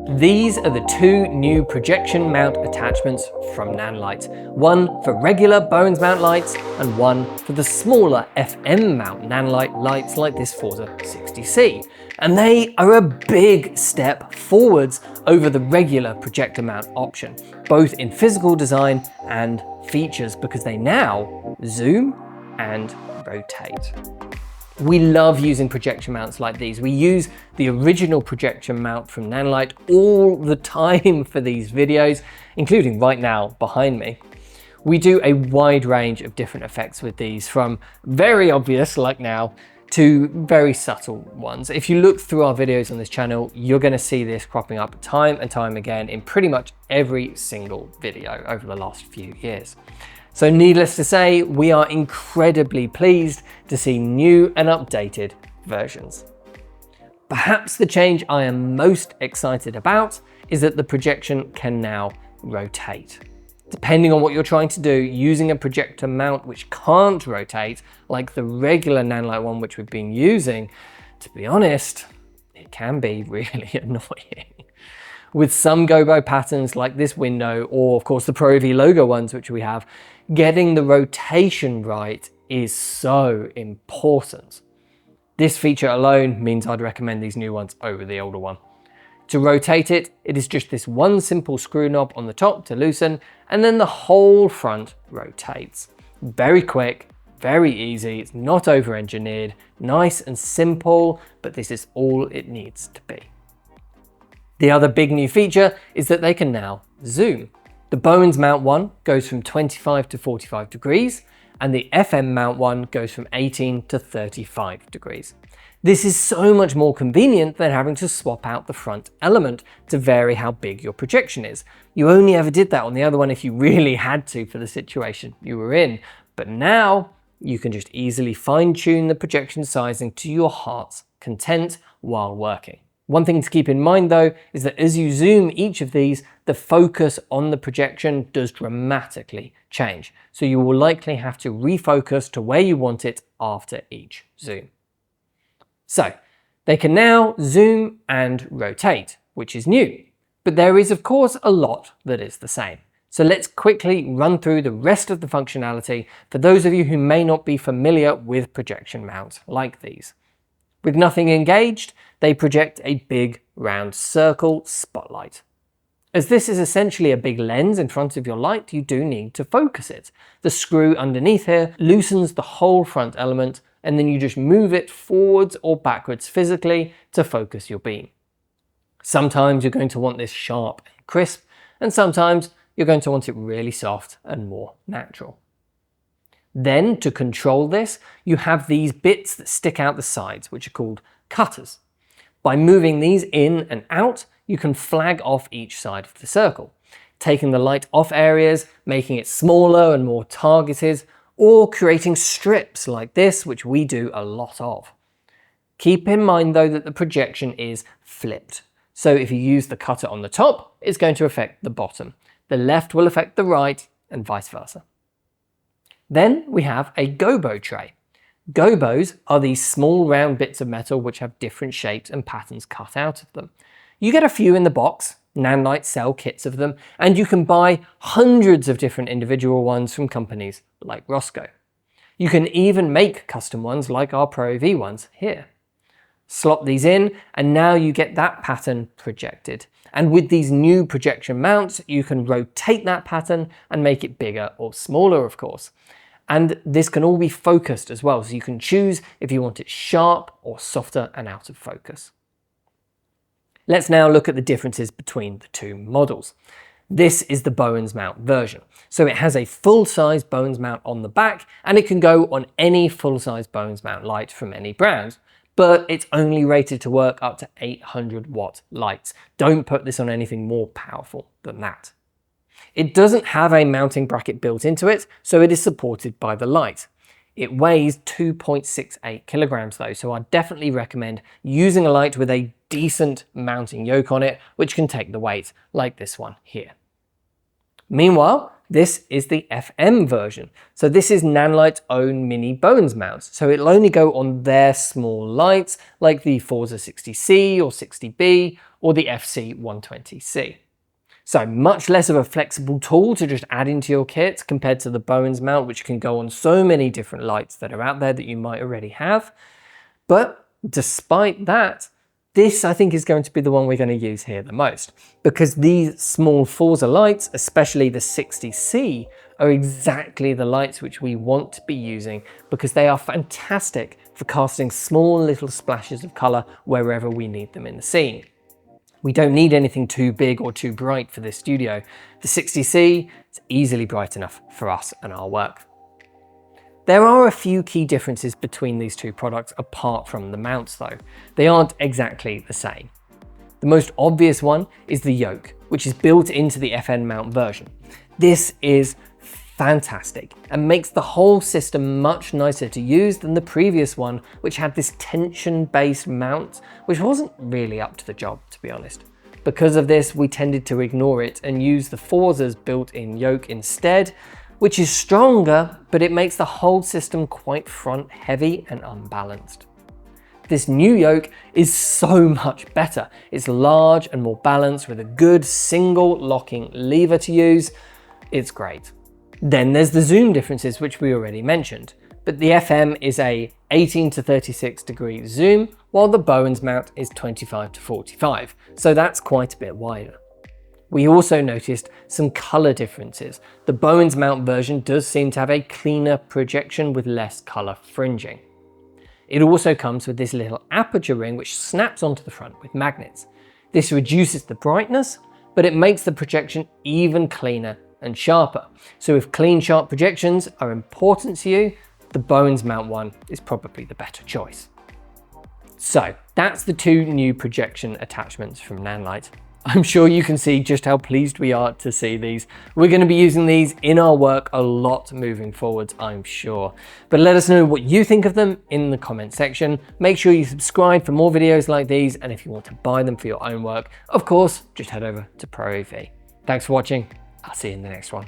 These are the two new projection mount attachments from Nanlite. One for regular Bowens mount lights and one for the smaller FM mount Nanlite lights like this Forza 60C. And they are a big step forwards over the regular projector mount option, both in physical design and features, because they now zoom and rotate. We love using projection mounts like these. We use the original projection mount from Nanlite all the time for these videos, including right now behind me. We do a wide range of different effects with these, from very obvious, like now, to very subtle ones. If you look through our videos on this channel, you're going to see this cropping up time and time again in pretty much every single video over the last few years. So needless to say, we are incredibly pleased to see new and updated versions. Perhaps the change I am most excited about is that the projection can now rotate. Depending on what you're trying to do, using a projector mount which can't rotate, like the regular Nanlite one which we've been using, to be honest, it can be really annoying. With some gobo patterns like this window, or of course the Pro AV logo ones which we have, getting the rotation right is so important. This feature alone means I'd recommend these new ones over the older one. To rotate it, it is just this one simple screw knob on the top to loosen, and then the whole front rotates. Very quick, very easy, it's not over-engineered, nice and simple, but this is all it needs to be. The other big new feature is that they can now zoom. The Bowens mount one goes from 25 to 45 degrees, and the FM mount one goes from 18 to 35 degrees. This is so much more convenient than having to swap out the front element to vary how big your projection is. You only ever did that on the other one if you really had to for the situation you were in, but now you can just easily fine-tune the projection sizing to your heart's content while working. One thing to keep in mind though is that as you zoom each of these, the focus on the projection does dramatically change. So you will likely have to refocus to where you want it after each zoom. So they can now zoom and rotate, which is new, but there is of course a lot that is the same. So let's quickly run through the rest of the functionality for those of you who may not be familiar with projection mounts like these. With nothing engaged, they project a big round circle spotlight. As this is essentially a big lens in front of your light, you do need to focus it. The screw underneath here loosens the whole front element, and then you just move it forwards or backwards physically to focus your beam. Sometimes you're going to want this sharp and crisp, and sometimes you're going to want it really soft and more natural. Then, to control this, you have these bits that stick out the sides, which are called cutters. By moving these in and out, you can flag off each side of the circle, taking the light off areas, making it smaller and more targeted, or creating strips like this, which we do a lot of. Keep in mind though that the projection is flipped. So if you use the cutter on the top, it's going to affect the bottom. The left will affect the right, and vice versa. Then we have a gobo tray. Gobos are these small round bits of metal which have different shapes and patterns cut out of them. You get a few in the box, Nanlite sell kits of them, and you can buy hundreds of different individual ones from companies like Roscoe. You can even make custom ones like our Pro AV ones here. Slot these in, and now you get that pattern projected. And with these new projection mounts, you can rotate that pattern and make it bigger or smaller, of course. And this can all be focused as well, so you can choose if you want it sharp or softer and out of focus. Let's now look at the differences between the two models. This is the Bowens mount version. So it has a full-size Bowens mount on the back, and it can go on any full-size Bowens mount light from any brand, but it's only rated to work up to 800 watt lights. Don't put this on anything more powerful than that. It doesn't have a mounting bracket built into it, so it is supported by the light. It weighs 2.68 kilograms though, so I definitely recommend using a light with a decent mounting yoke on it, which can take the weight, like this one here. Meanwhile, this is the FM version. So this is Nanlite's own mini Bones mount. So it'll only go on their small lights like the Forza 60C or 60B or the FC 120C. So much less of a flexible tool to just add into your kit compared to the Bones mount, which can go on so many different lights that are out there that you might already have. But despite that, this I think is going to be the one we're going to use here the most, because these small Forza lights, especially the 60C, are exactly the lights which we want to be using because they are fantastic for casting small little splashes of colour wherever we need them in the scene. We don't need anything too big or too bright for this studio. The 60C is easily bright enough for us and our work. There are a few key differences between these two products apart from the mounts though. They aren't exactly the same. The most obvious one is the yoke, which is built into the FN mount version. This is fantastic and makes the whole system much nicer to use than the previous one, which had this tension-based mount, which wasn't really up to the job, to be honest. Because of this, we tended to ignore it and use the Forza's built-in yoke instead, which is stronger, but it makes the whole system quite front-heavy and unbalanced. This new yoke is so much better. It's large and more balanced with a good single locking lever to use. It's great. Then there's the zoom differences, which we already mentioned, but the FM is a 18 to 36 degree zoom, while the Bones mount is 25 to 45, so that's quite a bit wider. We also noticed some color differences. The Bones mount version does seem to have a cleaner projection with less color fringing. It also comes with this little aperture ring which snaps onto the front with magnets. This reduces the brightness, but it makes the projection even cleaner and sharper. So if clean, sharp projections are important to you, the Bones mount one is probably the better choice. So that's the two new projection attachments from Nanlite. I'm sure you can see just how pleased we are to see these. We're going to be using these in our work a lot moving forwards, I'm sure. But let us know what you think of them in the comment section. Make sure you subscribe for more videos like these, and if you want to buy them for your own work, of course, just head over to ProAV. Thanks for watching. I'll see you in the next one.